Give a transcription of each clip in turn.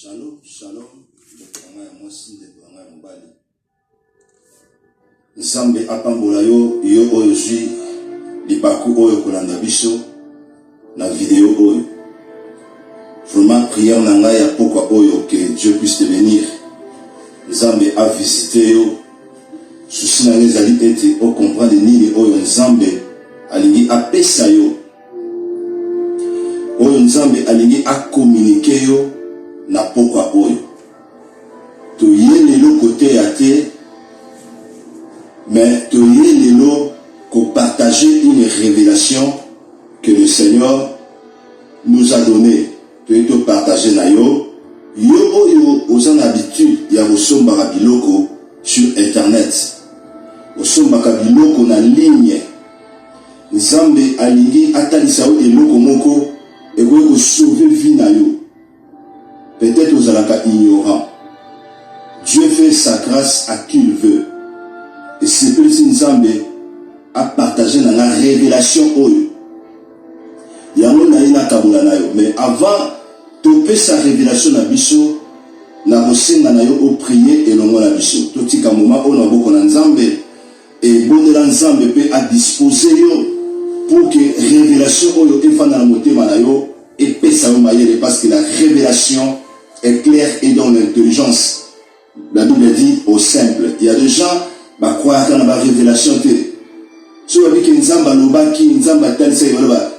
Shalom, shalom. Nzambe apambola yo oyo zwi libaku oyo kolanda biso na vidéo oyo. Vraiment prière na ngai ya pokwa oyo que Dieu puisse te bénir. Nzambe a visité yo. Souci na ezali ete o comprendre nini oyo Nzambe alingi apesa yo. Oyo Nzambe alingi a communiquer yo na pokwa oyo. To yé lelo côté ya te, mais to yé lelo ko partager une révélation que le Seigneur nous a donné. To yé to partager na yo. Yo oyo ozan habitude ya kosombaka biloko sur internet. Kosombaka biloko na ligne. Nzambe alingi atalisa yo eloko moko ekoki ko sauver vie na yo. Peut-être ozalaka ignorant. Dieu fait sa grâce à qui il veut. Et c'est que si Nzambe a partagé dans la révélation oyo. Yango na ina kabula na yo. Mais avant de sa révélation na biso, na kosenga na yo o prier et longo na biso. Totika moment o na boko na Nzambe et bonela Nzambe pe a disposer yo pour que révélation oyo efana na motema na yo et pesa yo mayele parce que la révélation est claire et dans l'intelligence. La Bible dit au simple. Il y a des gens qui croient dans la révélation. Si on dit que Nzamba lobaki, Nzamba talisa,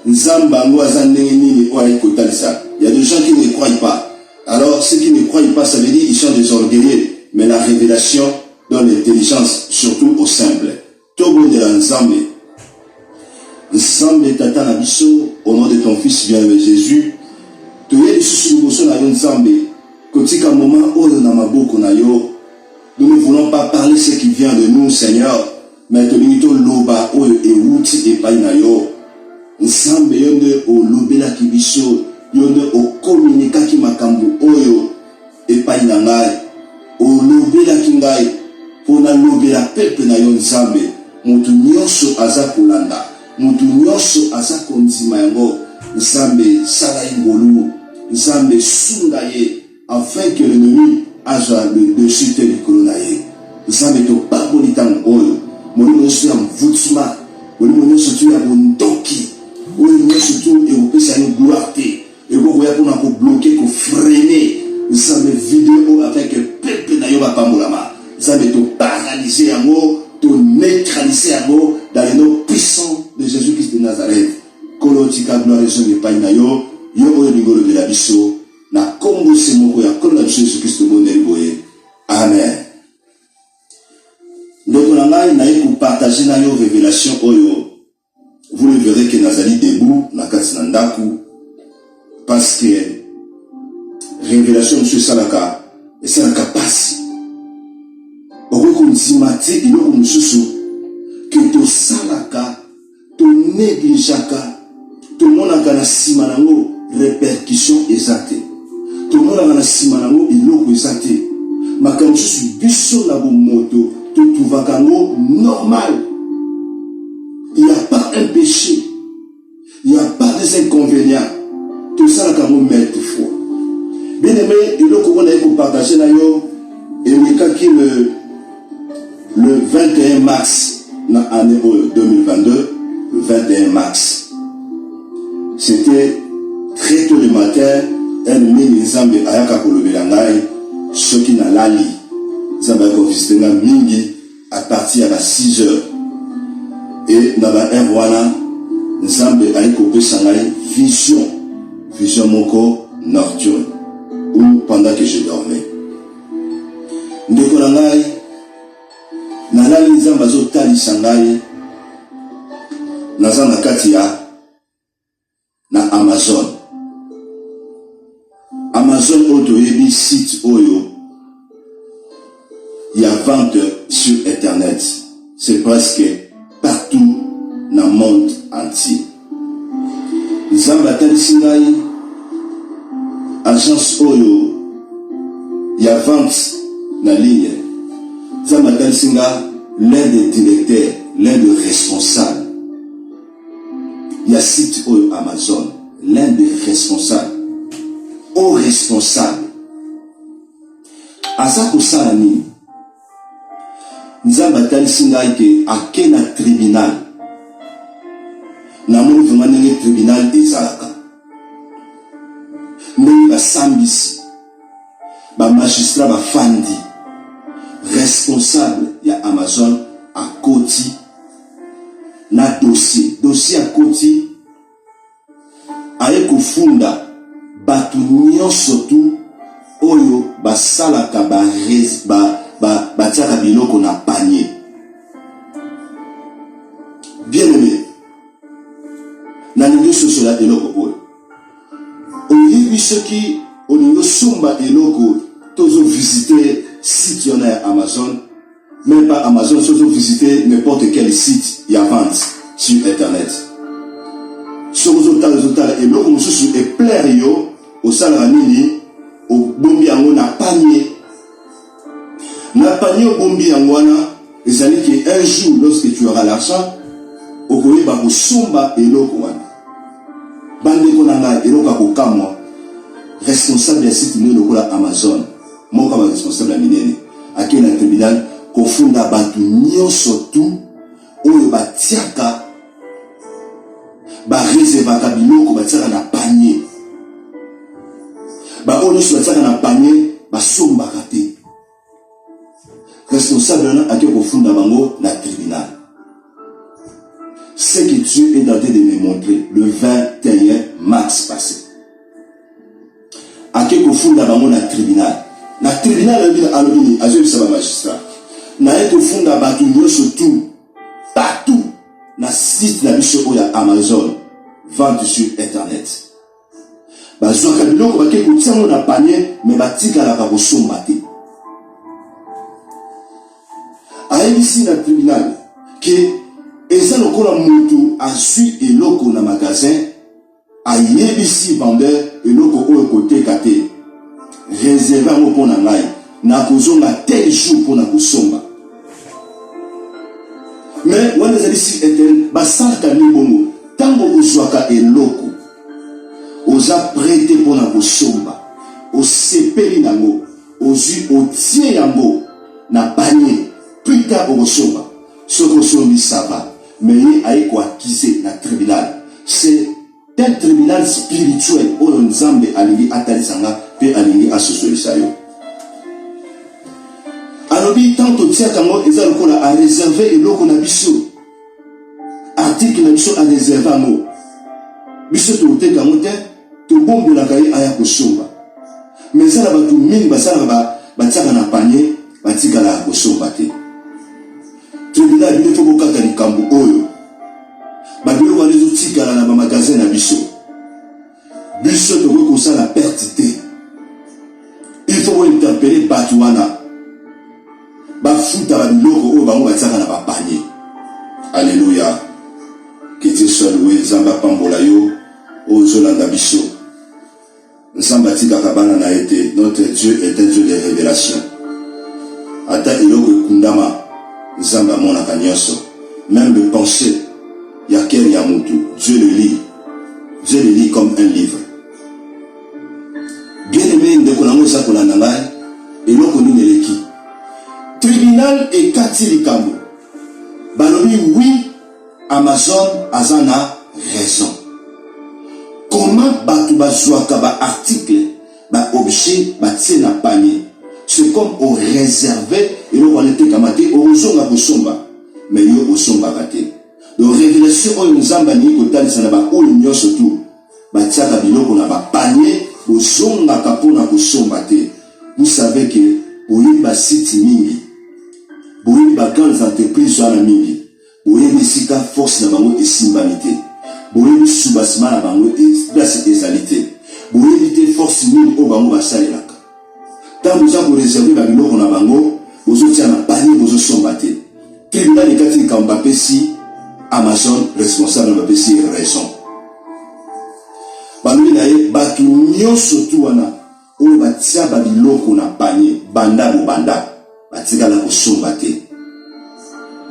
Nzamba ngoazandenini oaikotalisa. Il y a des gens qui ne croient pas. Alors ceux qui ne croient pas, ça veut dire qu'ils sont des orgueilleux. Mais la révélation dans l'intelligence, surtout au simple. Togo de la Nzambe. Nzambe tata nabiso, au nom de ton fils bien-aimé Jésus. Tu es les sous-sous na Nzambe. Kotika moment où na maboko na yo, nous ne voulons pas parler ce qui vient de nous, Seigneur, mais te limito loba oyo e wuti e pai na yo. Nzambe yonde o lobela kibiso, yonde o communica ki makambo oyo e pai na ngai. O lobela ki ngai, pona lobela pepe na yo Nzambe, mutu nyonso aza kolanda, mutu nyonso aza kondima yango. Nzambe sala ingolu, Nzambe sunda ye, afin que l'ennemi ait le dessus de l'Ikolonaye. Nzambe to pas bonitan oyo. Moni mo su am vutsma. Moni mo su tu ya bondoki. Moni mo su tu e ko pesa ni gloire. E ko ya pona ko bloquer, ko freiner. Nzambe vidéo avec peuple na yo ba pambolama. Nzambe to paralyser yango, to neutraliser yango dans le nom puissant de Jésus-Christ de Nazareth. Kolotika gloire et son epai na yo. Yo oyo lingolo de la biso. Na kombo se moko ya kola Jésus Christ monde boye. Amen. Donc on a eu partager na yo révélation oyo. Vous le verrez que nazali debout na kati na ndaku parce que révélation monsieur salaka et salaka passe. Oko nzimati iloko mususu que to salaka to négligeaka to monaka na sima nango répercussion exacte. Tout le monde a la simanango et l'eau exaté. Ma quand je suis biso na bo moto, tout va kango normal. Il n'y a pas un péché. Il n'y a pas des inconvénients. Tout ça la kango mettre foi. Bien aimé, il faut qu'on ait partager na yo et le 21 mars na année 2022, le 21 mars. C'était très tôt le matin. Ennemi Nzambe ayaka kolobela ngai soki na lali Nzambe ko visitenga mingi à partir à 6 heures et na ba wana Nzambe ayiko pesa ngai vision moko nocturne ou pendant que je dormais ndeko na ngai na lali Nzambe azotalisa ngai naza na kati ya na Amazon Auto Yebi site Oyo, il y a vente sur internet. C'est presque partout dans le monde entier. Nzamba Talisingai, agence Oyo, il y a vente dans la ligne. Nzamba Talisinga, l'un des directeurs, l'un des responsables. Il y a site Oyo Amazon, l'un des responsables. Au responsable aza kosala nini? Nzambe atalisi ngai ke ake na tribunal. Namoni vraiment ndenge tribunal ezalaka. Ndenge basambisi, magistrat bafandi, responsable ya Amazon akoti na dossier akoti aye kofunda batu nyonso tu oyo basalaka batiaka biloko na panier. Bien aimé, na ningo sosola eloko oyo oyebi soki olingo somba eloko tozo visiter site yana ya Amazon, même pas Amazon, tozo visiter n'importe quel site ya vente sur internet. Sozo tala eloko mosusu e plaire yo osala nini o bombi yango na panier. Na panier o bombi yango wana ezali ki un jour lorsque tu auras l'argent okoyeba kosomba eloko wana. Bandeko na ngai eloko akokamwa responsable ya site ni lokola Amazon moko kama responsable ya minene ake na tribunal kofunda batu nyonso tu oyo batiaka réservaka biloko batiaka na panier. Oyo nyonso batiaka na panier basombaka te. Responsable wana ake kofunda bango na tribunal. Ce que Dieu est en train de me montrer le 21 mars passé. Ake kofunda bango na tribunal. Na tribunal alobini azobisa ba magistrat. Na ye kofunda batu nyonso tout partout na site na biso oya Amazon vente sur internet. Bazwaka biloko bake kotiango na panier me batikalaka kosomba te. Ayebisi na tribunal ke eza lokola mutu azwi eloko na magasin ayebisi vendeur eloko oyo koteka te réservé yango mpo na ngai na kozonga tel jour mpo na kosomba. Mais wana ezali si eten basalaka ni bongo ntango ozwaka eloko oza prêté mpo na kosomba osepeli nango ozwi otie yango na panier plus tard okosomba soki osombi sava mais ye aye koakize na tribunal. C'est un tribunal spirituel oyo Nzambe alingi atalisanga mpe alingi asosolisa yo. Alobi tant totiaka ngo eza lokola a réserver eloko na biso article na biso a réserver yango biso toteka ngo te tobombelaka ye aya kosomba. Mais eza na bato mingi basalaka batiaka na panier batikalaka kosomba te. Tribunal bino fo bokaka likambo oyo babiloko wana ezotikala na bamagasin na biso tokoki kosala perte te. Il faut bointerpele bato wana bafuta babiloko oyo bango batiaka na bapanier. Alléluia. Que Dieu soit loué. Nzambe apambola yo ozolanda biso. Nzambe atikaka bana na ete. Notre Dieu est un Dieu de révélation. Ata eloko ekundama Nzambe amonaka nyonso. Même le penser ya keri ya mutu Dieu le lit. Dieu le lit comme un livre. Bien aimé ndeko nango eza kolanda ngai eloko nini eleki tribunal ekati likambo balobi oui Amazon aza na raison. Comment batu bazwaka ba article ba objet batie na panier c'est comme au réservé eloko wana etekama te ozonga kosomba mais yo osombaka te. Donc révélation oyo Nzambe alingi kotalisa na baoyo nyonso tu batiaka biloko na bapanier ozongaka mpona kosomba te. Vous savez que boyebi basite mingi boyebi bagrandes entreprises wana mingi boyebi esika force na bango esimbami te boyebi subasima na bango place ezali te boyebi te force mingi oyo bango basalelaka. Ntango oza koreserve babiloko na bango bozotia na panier bozosomba te. Tribunal ekati likambo bapesi Amazon responsable bapesi raison. Balobi na ye bato nyonso tu wana oyo batia babiloko na panier banda bobanda batikala kosomba te.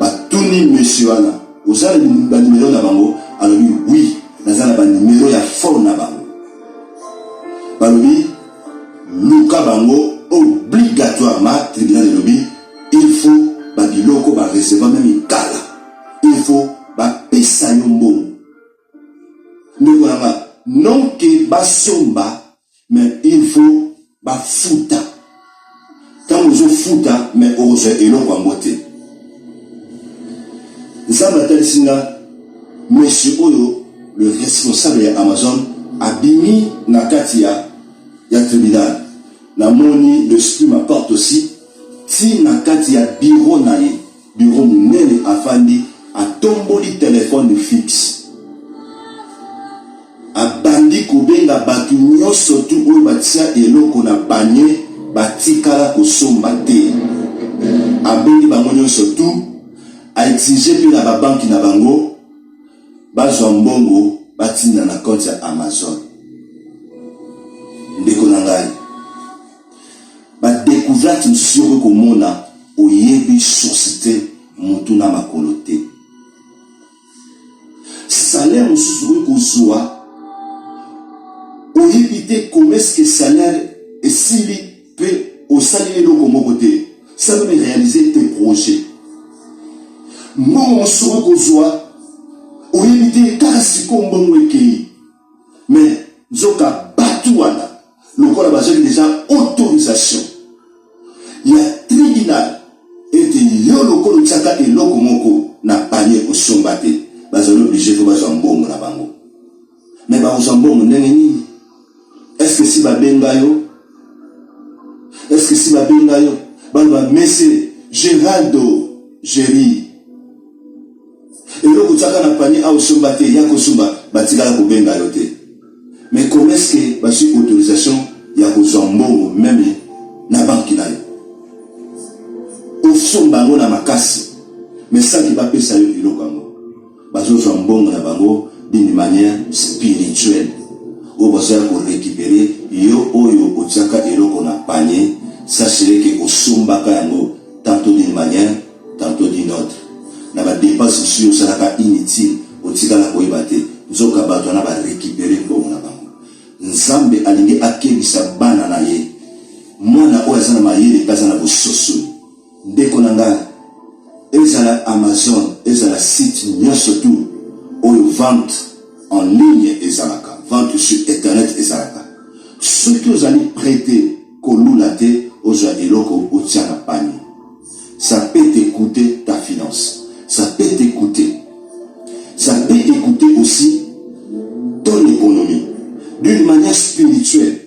Batuni monsieur wana oza na banimero na bango alobi oui naza na banimero ya fort na bango. Balobi luka bango obligatoirement Mais il faut ba futa. Quand vous futa, mais ose et l'on va monter. Zamatel Singa, monsieur Oyo, le responsable de Amazon, a bimi na katia ya tribunal. La moni, l'esprit m'apporte aussi. Si na katia bureau naïe, bureau mounene afandi, a tomboli téléphone fixe. A bandi kubenga batu nyonso tu oyo batia eloko na banye batikala kosomba te. A bengi bango nyonso tu a exige pe na babanki na bango bazwa mbongo batinda na compte ya Amazon. Ndeko na ngai ba découverte msusu oyo komona oyebi société mutu na makolo te. Salaire msusu oyo kozwa oyebi te comment est-ce que salaire esili pe osali eloko moko te. Ça veut réaliser tes projets. Mbongo msusu oyo kozwa oyebi te kaka siko mbongo ekei. Mais nzoka batu wana lokola bazaki déjà autorisation. Il y a tribunal et yo lokolo tiaka eloko moko na panier osomba te. Bazali obligé ko bazwa mbongo na bango. Mais bazwa mbongo ndenge nini? Est-ce que si babenga yo? Est-ce que si babenga yo? Baba Messe Geraldo Jerry. Et là, vous avez un panier à Osomba, il y a Kosumba, Batika Kobenga Yote. Mais comment est-ce que, parce que autorisation, il y a Kosombo, même, na banque là. Osomba, on a ma casse. Mais ça qui va payer ça, il y a parce que Osombo, on a bango, d'une manière spirituelle. Au besoin pour récupérer, yo, Otsaka, et l'eau qu'on a panier, sachez que Osomba, tantôt d'une manière, tantôt d'une autre. Na ba dépense sur salaka inutile otika la koyebate nzoka bato na ba récupérer mbongo na bango. Nzambe alingi akebisa bana na ye mwana oyo azana mayele kaza na bososo ndeko na ngai ezala Amazon ezala site nyonso tu oyo vente en ligne ezalaka vente sur internet ezalaka soki ozali prêter kolula te ozwa eloko otia na panier. Ça peut t'écouter ta finance. Ça peut t'écouter. Ça peut écouter aussi ton économie. D'une manière spirituelle.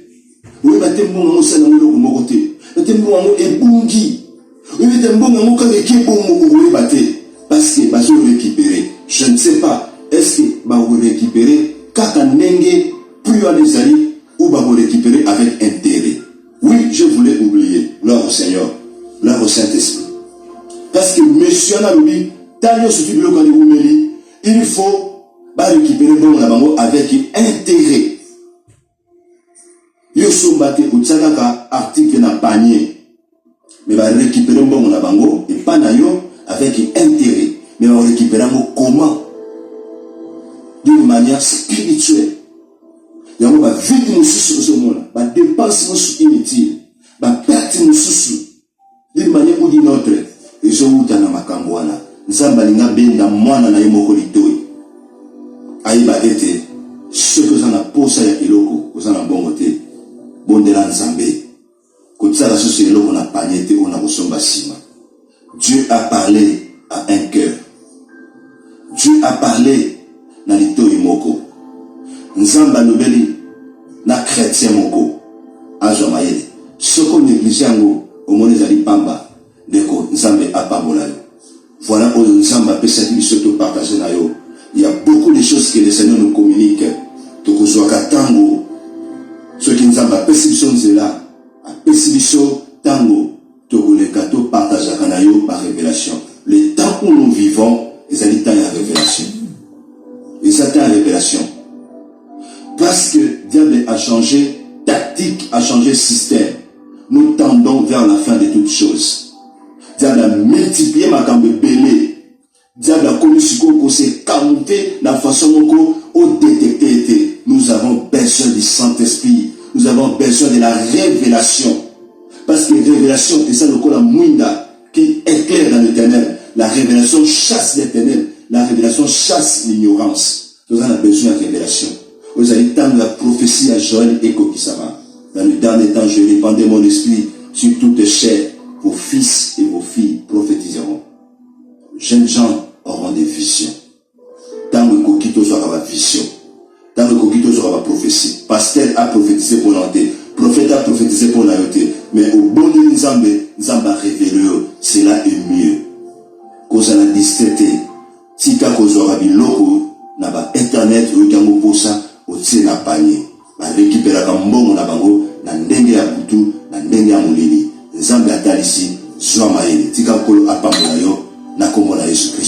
Oui, mais tu es bon, on s'est dans le côté. Tu es bon, on est bungi. Oui, mais tu es bon, on est bon, on est batté. Parce que, bah, je vais récupérer. Je ne sais pas. Est-ce que, bah, vous récupérer, quand on n'est plus à les alliés, ou bah, vous récupérer avec intérêt. Oui, je voulais oublier. Gloire au Seigneur. Gloire au Saint-Esprit. Parce que monsieur Nalobi, il faut récupérer bon la bango avec intérêt. Yo sombate utsaka article na panier. Mais va récupérer bon la bango et pas na yo avec intérêt. Mais va récupérer comment? D'une manière spirituelle. Yango va vite nous sous ce monde, va dépenser nous inutile, va perdre nous sous d'une manière ou d'une autre. Et je vous donne ma cambouana. Nzamba linga benda mwana na yemoko litoi. Aïba ete. Ce que vous en a posé ya iloko, vous en a bon côté. Bondela nzambe. Kotsa la source iloko na pagnete on a bosomba sima. Dieu a parlé à un cœur. Dieu a parlé na litoi moko. Nzamba nobeli na chrétien moko. Ajo mayele. Ce qu'on néglige yango au monde zali pamba. Deko nzambe apambola yo. Voilà où nzambe peut surtout partager na yo. Il y a beaucoup de choses que le Seigneur nous communique. Tokozwa katango. Ce qui nzambe peut c'est là. A pesibiso tango togoleka to partager na yo par révélation. Le temps où nous vivons, les habitants de la révélation. Les habitants de la révélation. Parce que diable a changé tactique, a changé système. Nous tendons vers la fin de toutes choses. Diable a multiplié ma cambe belé. Diable a connu ce qu'on s'est camouflé la façon dont on détecté. Nous avons besoin du Saint-Esprit. Nous avons besoin de la révélation. Parce que la révélation, c'est ça le corps mouinda qui éclaire dans l'éternel. La révélation chasse l'éternel. La révélation chasse l'ignorance. Nous avons besoin de la révélation. Vous allez tendre la prophétie à Joël et Kokisama. Dans le dernier temps, je répandrai mon esprit sur toutes chairs. Vos fils et vos filles prophétiseront. Jeunes gens auront des visions. Tant que Kokito sera ma vision. Tant que Kokito sera ma prophétie. Pasteur a prophétisé pour l'anté. Prophète a prophétisé pour l'anté. Mais au bon de Nzambe a révélé. Cela est mieux. Cause à la distraité. Si tu as causé biloko, na ba internet, ou yango posa, ou tse na panier. Ba récupérer comme bon na bango, na ndenge ya butu, na ndenge ya mulini. Nzambe atalisi, zwa maele. Tika kolo apambola yo, na kombo na Yesu Christ.